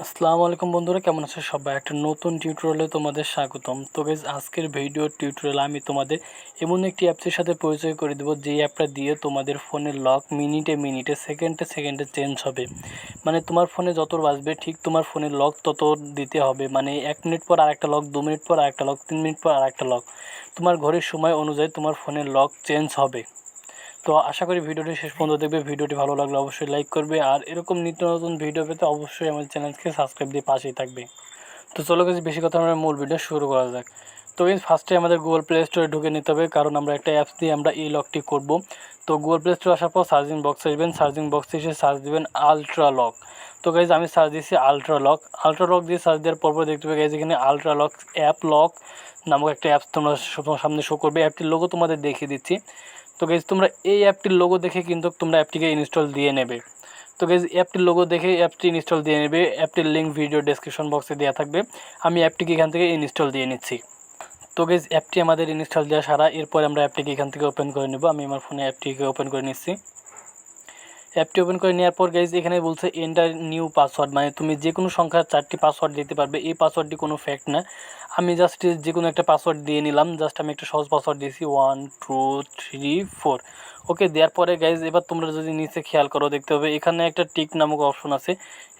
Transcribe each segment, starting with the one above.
আসসালামু আলাইকুম বন্ধুরা, কেমন আছো সবাই? একটা নতুন টিউটোরিয়ালে তোমাদের স্বাগতম। তো গাইজ, আজকের ভিডিও টিউটোরিয়ালে আমি তোমাদের এমন একটি অ্যাপসের সাথে পরিচয় করে দেবো, যেই অ্যাপটা দিয়ে তোমাদের ফোনের লক মিনিটে মিনিটে সেকেন্ডে সেকেন্ডে চেঞ্জ হবে। মানে তোমার ফোনে যত বাজবে ঠিক তোমার ফোনের লক তত দিতে হবে। মানে 1 মিনিট পর আরেকটা লক, 2 মিনিট পর আরেকটা লক, 3 মিনিট পর আরেকটা লক। তোমার ঘড়ির সময় অনুযায়ী তোমার ফোনের লক চেঞ্জ হবে। তো আশা করি ভিডিওটি শেষ পর্যন্ত দেখবে। ভিডিওটি ভালো লাগলে অবশ্যই লাইক করবে, আর এরকম নিত্য নতুন ভিডিও পেতে অবশ্যই আমার চ্যানেলকে সাবস্ক্রাইব দিয়ে পাশেই থাকবে। তো চলো গাইস, বেশি কথা আমরা মূল ভিডিও শুরু করা যাক। তো গাইস, ফার্স্টে আমাদের গুগল প্লে স্টোরে ঢুকে নিতে হবে, কারণ আমরা একটা অ্যাপস দিয়ে আমরা এই লকটি করব। তো গুগল প্লে স্টোরে আসার পর সার্চিং বক্সে আসবেন, সার্চিং বক্সে এসে সার্চ দেবেন আলট্রা লক। তো গাইজ, আমি সার্চ দিয়েছি আলট্রা লক। আলট্রা লক দিয়ে সার্চ দেওয়ার পর দেখতে পাবে গাইজ, এখানে আলট্রা লক অ্যাপ লক নামক একটা অ্যাপস তোমার সামনে শো করবে। অ্যাপটির লোগো তোমাদের দেখিয়ে দিচ্ছি। তো গাইজ, তোমরা এই অ্যাপটির লোগো দেখে কিন্তু তোমরা অ্যাপটিকে ইনস্টল দিয়ে নেবে। তো গাইজ, অ্যাপটির লোগো দেখে অ্যাপটি ইনস্টল দিয়ে নেবে। অ্যাপটির লিঙ্ক ভিডিও ডেসক্রিপশন বক্সে দেওয়া থাকবে। আমি অ্যাপটিকে এখান থেকে ইনস্টল দিয়ে নিচ্ছি। তো গাইজ, অ্যাপটি আমাদের ইনস্টল দেওয়া সারা, এরপর আমরা অ্যাপটিকে এখান থেকে ওপেন করে নেব। আমি আমার ফোনে অ্যাপটিকে ওপেন করে নিচ্ছি। অ্যাপটি ওপেন করে নেওয়ার পর গাইজ, এখানে বলছে এন্টার নিউ পাসওয়ার্ড, মানে তুমি যে কোনো সংখ্যার 4টি পাসওয়ার্ড দিতে পারবে। এই পাসওয়ার্ডটি কোনো ফ্যাক্ট না। আমি জাস্ট যে কোনো একটা পাসওয়ার্ড দিয়ে নিলাম। জাস্ট আমি একটা সহজ পাসওয়ার্ড দিয়েছি, 1 2 3 4। ওকে, দেওয়ার পরে গাইজ, এবার তোমরা যদি নিচে খেয়াল করো দেখতে হবে এখানে একটা টিক নামক অপশন আছে,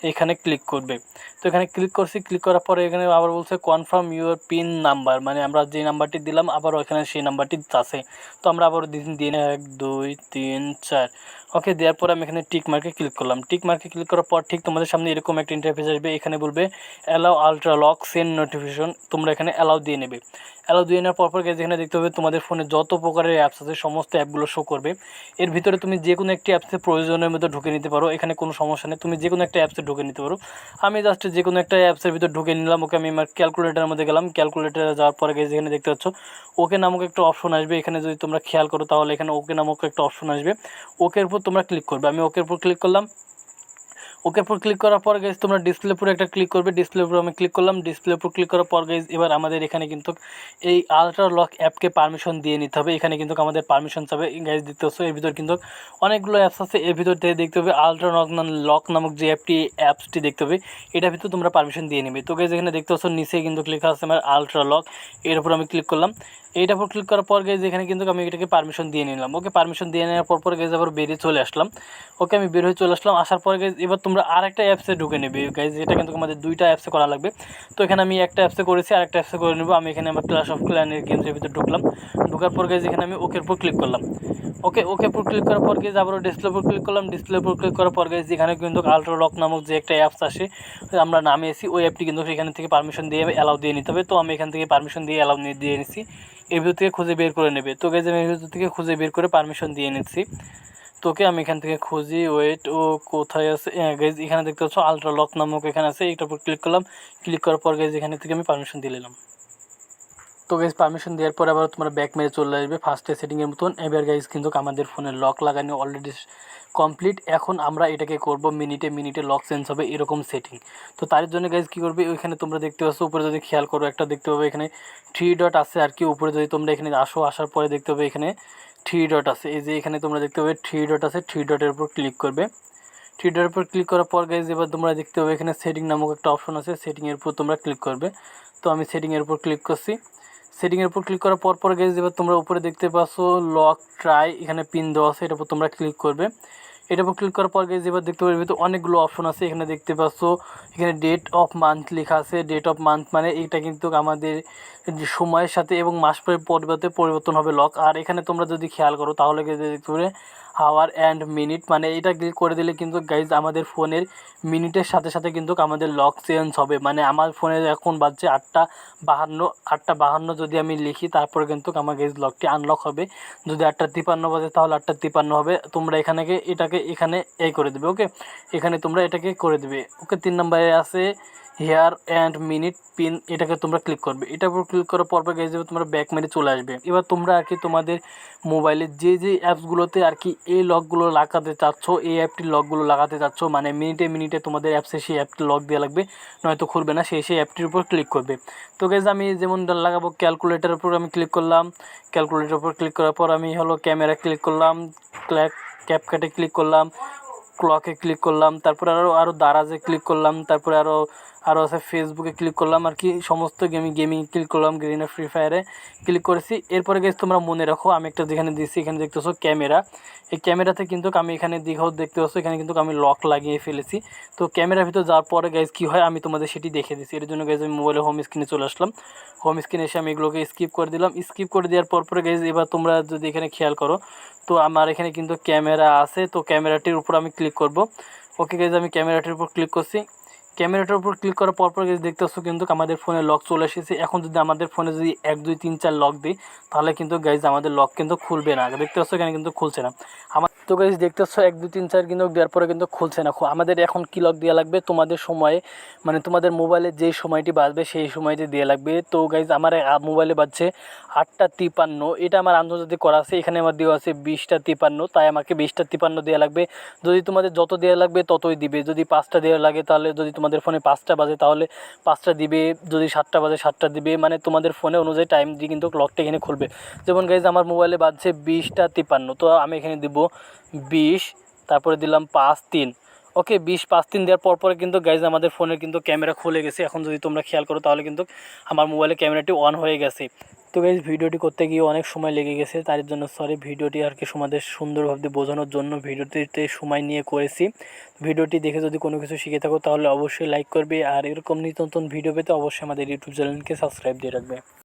এখানে ক্লিক করবে। তো এখানে ক্লিক করছি, ক্লিক করার পরে এখানে আবার বলছে কনফার্ম ইউর পিন নাম্বার, মানে আমরা যে নাম্বারটি দিলাম আবারও এখানে সেই নাম্বারটি আছে। তো আমরা আবারও দিন 1 2 3 4। ওকে, দেওয়ার পর আমি এখানে টিক মার্কে ক্লিক করলাম। টিক মার্কে ক্লিক করার পর ঠিক তোমাদের সামনে এরকম একটা ইন্টারফেস আসবে। এখানে বলবে allow ultra lock send notification, তোমরা এখানে অ্যালাউ দিয়ে নেবে। অ্যালাউ দিয়ে নেওয়ার পর যেখানে দেখতে হবে তোমাদের ফোনে যত প্রকারের অ্যাপস আছে সমস্ত অ্যাপগুলো শো করবে। এর ভিতরে তুমি যে কোনো একটি অ্যাপসে প্রয়োজনের মধ্যে ঢুকে নিতে পারো, এখানে কোনো সমস্যা নেই, তুমি যে কোনো একটা অ্যাপসে ঢুকে নিতে পারো। আমি জাস্ট যে কোনো একটা অ্যাপসের ভিতরে ঢুকে নিলাম। ওকে, আমি আমার ক্যালকুলেটারের মধ্যে গেলাম। ক্যালকুলেটারে যাওয়ার পরে যেখানে দেখতে পাচ্ছ ওকে নামক একটা অপশন আসবে। এখানে যদি তোমরা খেয়াল করো তাহলে এখানে ওকে নামক একটা অপশন আসবে। ওকের উপর তোমরা ক্লিক করবে। আমি ওকের উপর ক্লিক করলাম। ওকে উপর ক্লিক করার পর গাইজ, তোমরা ডিসপ্লে উপর একটা ক্লিক করবে। ডিসপ্লে উপর আমি ক্লিক করলাম। ডিসপ্লে উপর ক্লিক করার পর গাইজ, এবার আমাদের এখানে কিন্তু এই আলট্রা লক অ্যাপকে পারমিশন দিয়ে নিতে হবে। এখানে কিন্তু আমাদের পারমিশন চাবে গাইজ, দেখতে পাচ্ছ এর ভিতর কিন্তু অনেকগুলো অ্যাপস আছে। এর ভিতর থেকে দেখতে হবে আলট্রা লক নামক যে অ্যাপসটি দেখতে হবে, এটার ভিতরে তোমরা পারমিশন দিয়ে নেবে। তো গাইজ, এখানে দেখতে পাচ্ছ নিচে কিন্তু লেখা আছে আমার আলট্রা লক, এর উপর আমি ক্লিক করলাম। এইটার উপর ক্লিক করার পর গাইজ, এখানে কিন্তু আমি এটাকে পারমিশন দিয়ে নিলাম। ওকে, পারমিশন দিয়ে নেওয়ার পর গাইজ আবার বেরিয়ে চলে আসলাম। ওকে, আমি বের হয়ে চলে আসলাম। আসার পরে গাইজ, এবার তোমরা আর একটা অ্যাপসে ঢুকে নেবে গাইজ। এটা কিন্তু আমাদের দুইটা অ্যাপসে করা লাগবে। তো এখানে আমি একটা অ্যাপসে করেছি, আর একটা অ্যাপসে করে নেবো। আমি এখানে আমার ক্লাশ অফ ক্ল্যানের গেমসের ভিতরে ঢুকলাম। ঢোকার পর গাইজ, এখানে আমি ওকের উপর ক্লিক করলাম। ওকে উপর ক্লিক করার পর গাইজ আবারও ডিসপ্লে উপর ক্লিক করলাম। ডিসপ্লে উপর ক্লিক করার পর গাইজ, এখানে কিন্তু আলট্রা লক নামক যে একটা অ্যাপস আসে আমরা নামিয়েছি, ওই অ্যাপটি কিন্তু এখান থেকে পারমিশন দিয়ে অ্যালাউ দিয়ে নিতে হবে। তো আমি এখান থেকে পারমিশন দিয়ে অ্যালাউ দিয়ে নিচ্ছি। এর ভিতর থেকে খুঁজে বের করে নেবে। তো গাইজ, আমি এর ভিতর থেকে খুঁজে বের করে পারমিশন দিয়ে নিচ্ছি। তোকে আমি এখান থেকে খুঁজি, ওয়েট ও কোথায় আছে। গাইজ, এখানে দেখতে পাচ্ছ আলট্রা লক নামক এখানে আছে, এটার উপর ক্লিক করলাম। ক্লিক করার পর গাইজ, এখানে থেকে আমি পারমিশন দিয়ে নিলাম। তো গাইজ, পারমিশন দেওয়ার পর আবার তোমার ব্যাক মেরে চলে আসবে ফার্স্টে সেটিংয়ের মতন। এবার গাইজ কিন্তু আমাদের ফোনে লক লাগানো অলরেডি কমপ্লিট। এখন আমরা এটাকে করব মিনিটে মিনিটে লক চেঞ্জ হবে এরকম সেটিং। তো তার জন্য গাইজ কী করবে, ওইখানে তোমরা দেখতে পাচ্ছ উপরে যদি খেয়াল করো একটা দেখতে পাবে এখানে 3 ডট আছে আর কি। উপরে যদি তোমরা এখানে আসার পরে দেখতে পাবে এখানে 3 ডট আছে। এই যে এখানে তোমরা দেখতে পাবে 3 ডট আছে, 3 ডটের উপর ক্লিক করবে। 3 ডটের উপর ক্লিক করার পর গাইজ, এবার তোমরা দেখতে পাবে এখানে সেটিং নামক একটা অপশন আছে, সেটিংয়ের উপর তোমরা ক্লিক করবে। তো আমি সেটিংয়ের উপর ক্লিক করছি। সেটিংয়ের উপর ক্লিক করার পর গাইজ, এবার তোমরা উপরে দেখতে পাচ্ছ লক ট্রাই, এখানে পিন দেওয়া আছে, এটার উপর তোমরা ক্লিক করবে। এটার উপর ক্লিক করার পর গাইজ, এবার দেখতে পাবে তো অনেকগুলো অপশন আছে। এখানে দেখতে পাচ্ছ এখানে ডেট অফ মান্থ লেখা আছে। ডেট অফ মান্থ মানে এটা কিন্তু আমাদের যে সময়ের সাথে এবং মাস পরিবর্তন হবে লক। আর এখানে তোমরা যদি খেয়াল করো তাহলে দেখতে পাবে আওয়ার অ্যান্ড মিনিট, মানে এটা ক্লিক করে দিলে কিন্তু গাইজ আমাদের ফোনের মিনিটের সাথে সাথে কিন্তু আমাদের লক চেঞ্জ হবে। মানে আমার ফোনে এখন বাজছে 8:52। 8:52 যদি আমি লিখি তারপরে কিন্তু আমার গাইজ লকটি আনলক হবে। যদি 8:53 বাজে তাহলে 8:53 হবে। তোমরা এটাকে এখানে করে দেবে। ওকে, এখানে তোমরা এটাকে করে দেবে। ওকে, 3 নম্বরে আছে হেয়ার অ্যান্ড মিনিট পিন, এটাকে তোমরা ক্লিক করবে। এটার উপর ক্লিক করার পর গাইজ তোমরা ব্যাক মেরে চলে আসবে। এবার তোমরা আর কি তোমাদের মোবাইলের যে অ্যাপসগুলোতে আর কি এই লকগুলো লাগাতে চাচ্ছ, এই অ্যাপটির লকগুলো লাগাতে চাচ্ছ, মানে মিনিটে মিনিটে তোমাদের অ্যাপসে সেই অ্যাপটি লক দেওয়া লাগবে, নয়তো খুলবে না। সেই অ্যাপটির উপর ক্লিক করবে। তো গাইজ, আমি যেমন লাগাবো ক্যালকুলেটারের উপর আমি ক্লিক করলাম। ক্যালকুলেটারের উপর ক্লিক করার পর আমি ক্যামেরা ক্লিক করলাম, ক্যাপকাটে ক্লিক করলাম। ক্লকে ক্লিক করলাম, তারপরে আরও দারাজে ক্লিক করলাম, তারপরে আরও আছে ফেসবুকে ক্লিক করলাম আর কি, সমস্ত গেমিং ক্লিক করলাম, গ্রিনে ফ্রি ফায়ারে ক্লিক করেছি। এরপরে গেছি তোমরা মনে রাখো আমি একটা যেখানে দিচ্ছি এখানে দেখতেছো ক্যামেরা, এই ক্যামেরাতে কিন্তু আমি এখানে দেখতে পাচ্ছ এখানে কিন্তু আমি লক লাগিয়ে ফেলেছি। তো ক্যামেরার ভিতর যাওয়ার পরে গাইজ কী হয় আমি তোমাদের সেটি দেখে দিচ্ছি। এর জন্য গাইজ আমি মোবাইলে হোম স্ক্রিনে চলে আসলাম, হোম স্ক্রিনে এসে আমি এগুলোকে স্কিপ করে দিলাম। স্কিপ করে দেওয়ার পরে গাইজ এবার তোমরা যদি এখানে খেয়াল করো তো আমার এখানে কিন্তু ক্যামেরা আছে, তো ক্যামেরাটির উপর আমি ক্লিক করব। ওকে গাইজ আমি ক্যামেরাটির উপর ক্লিক করছি। ক্যামেরাটার উপর ক্লিক করার পর গাইজ দেখতে পাচ্ছ কিন্তু আমাদের ফোনে লক চলে এসেছে। এখন যদি আমাদের ফোনে যদি 1 2 3 4 লক দিই তাহলে কিন্তু গাইজ আমাদের লক কিন্তু খুলবে না। দেখতে পাচ্ছ এখানে কিন্তু খুলছে না আমার। তো গাইজ দেখতে পাচ্ছ 1 2 3 4 কিন্তু দেওয়ার পরে কিন্তু খুলছে না। আমাদের এখন কি লক দেওয়া লাগবে, তোমাদের সময়ে মানে তোমাদের মোবাইলে যেই সময়টি বাজবে সেই সময়টি দেওয়া লাগবে। তো গাইজ আমার মোবাইলে বাজছে 8টা 53, এটা আমার আন্তর্জাতিক করা আছে, এখানে আমার দেওয়া আছে 20টা 53, তাই আমাকে 20টা 53 দেওয়া লাগবে। যদি তোমাদের যত দেওয়া লাগবে ততই দিবে। যদি 5টা দেওয়া লাগে তাহলে যদি তোমাদের ফোনে 5টা বাজে তাহলে 5টা দিবে, যদি 7টা বাজে 7টা দিবে, মানে তোমাদের ফোনে অনুযায়ী টাইম দিয়ে কিন্তু লকটা এখানে খুলবে। যেমন গাইজ আমার মোবাইলে বাজছে 20টা 53, তো আমি এখানে দিব 20, তারপরে দিলাম 5 3। ওকে 20 5 3 দেওয়ার পরে কিন্তু গাইজ আমাদের ফোনের কিন্তু ক্যামেরা খুলে গেছে। এখন যদি তোমরা খেয়াল করো তাহলে কিন্তু আমার মোবাইলে ক্যামেরাটি অন হয়ে গেছে। তো গাইজ ভিডিওটি করতে গিয়ে অনেক সময় লেগে গেছে, তার জন্য সরি। ভিডিওটি আর কি তোমাদের সুন্দরভাবে বোঝানোর জন্য ভিডিওটিতে সময় নিয়ে করেছি। ভিডিওটি দেখে যদি কোনো কিছু শিখে থাকো তাহলে অবশ্যই লাইক করবে, আর এরকম নিত্য নতুন ভিডিও পেতে অবশ্যই আমাদের ইউটিউব চ্যানেলকে সাবস্ক্রাইব দিয়ে রাখবে।